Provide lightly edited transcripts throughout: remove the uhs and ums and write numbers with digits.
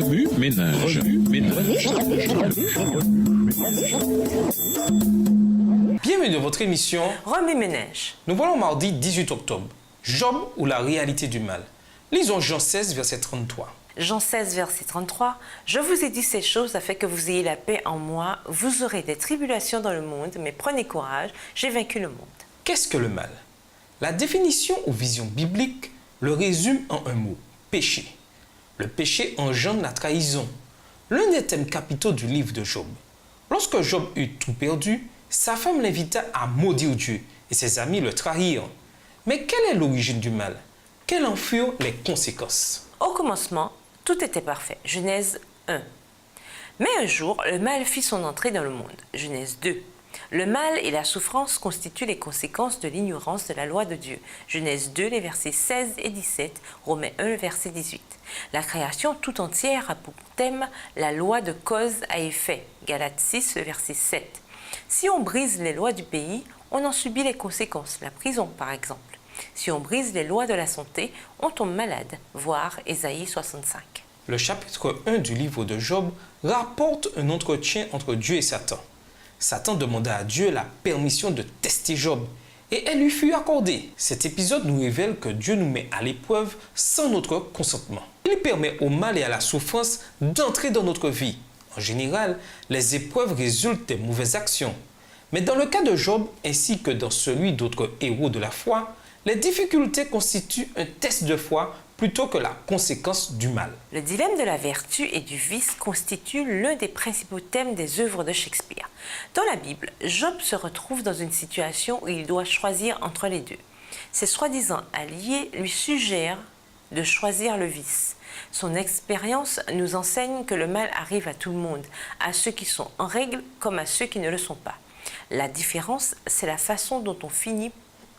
Remue ménage. Bienvenue dans votre émission Remue ménage. Nous voilà au mardi 18 octobre. Job ou la réalité du mal. Lisons Jean 16, verset 33. Jean 16, verset 33. Je vous ai dit ces choses afin que vous ayez la paix en moi. Vous aurez des tribulations dans le monde, mais prenez courage, j'ai vaincu le monde. Qu'est-ce que le mal? La définition ou vision biblique le résume en un mot, péché. Le péché engendre la trahison, l'un des thèmes capitaux du livre de Job. Lorsque Job eut tout perdu, sa femme l'invita à maudire Dieu et ses amis le trahirent. Mais quelle est l'origine du mal? Quelles en furent les conséquences? Au commencement, tout était parfait. Genèse 1. Mais un jour, le mal fit son entrée dans le monde. Genèse 2. Le mal et la souffrance constituent les conséquences de l'ignorance de la loi de Dieu. Genèse 2, les versets 16 et 17, Romains 1, le verset 18. La création tout entière a pour thème la loi de cause à effet. Galates 6, le verset 7. Si on brise les lois du pays, on en subit les conséquences, la prison par exemple. Si on brise les lois de la santé, on tombe malade, voir Ésaïe 65. Le chapitre 1 du livre de Job rapporte un entretien entre Dieu et Satan. Satan demanda à Dieu la permission de tester Job et elle lui fut accordée. Cet épisode nous révèle que Dieu nous met à l'épreuve sans notre consentement. Il permet au mal et à la souffrance d'entrer dans notre vie. En général, les épreuves résultent des mauvaises actions. Mais dans le cas de Job, ainsi que dans celui d'autres héros de la foi, les difficultés constituent un test de foi plutôt que la conséquence du mal. Le dilemme de la vertu et du vice constitue l'un des principaux thèmes des œuvres de Shakespeare. Dans la Bible, Job se retrouve dans une situation où il doit choisir entre les deux. Ses soi-disant alliés lui suggèrent de choisir le vice. Son expérience nous enseigne que le mal arrive à tout le monde, à ceux qui sont en règle comme à ceux qui ne le sont pas. La différence, c'est la façon dont on finit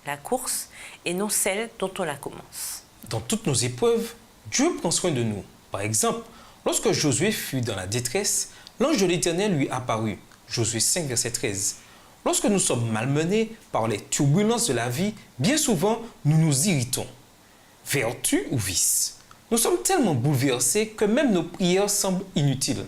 la course et non celle dont on la commence. Dans toutes nos épreuves, Dieu prend soin de nous. Par exemple, lorsque Josué fut dans la détresse, l'ange de l'Éternel lui apparut. Josué 5, verset 13. Lorsque nous sommes malmenés par les turbulences de la vie, bien souvent, nous nous irritons. Vertu ou vice? Nous sommes tellement bouleversés que même nos prières semblent inutiles.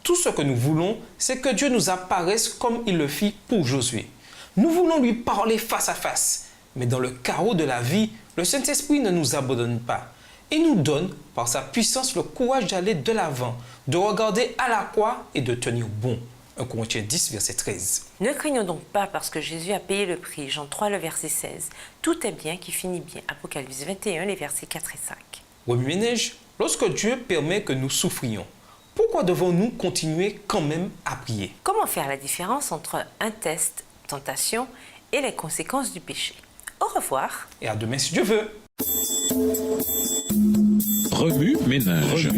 Tout ce que nous voulons, c'est que Dieu nous apparaisse comme il le fit pour Josué. Nous voulons lui parler face à face. Mais dans le chaos de la vie, le Saint-Esprit ne nous abandonne pas. Il nous donne, par sa puissance, le courage d'aller de l'avant, de regarder à la croix et de tenir bon. 1 Corinthiens 10, verset 13. Ne craignons donc pas parce que Jésus a payé le prix. Jean 3, le verset 16. Tout est bien qui finit bien. Apocalypse 21, les versets 4 et 5. Remue ménage, lorsque Dieu permet que nous souffrions, pourquoi devons-nous continuer quand même à prier? Comment faire la différence entre un test, tentation et les conséquences du péché? Au revoir. Et à demain si Dieu veut. Remue ménage.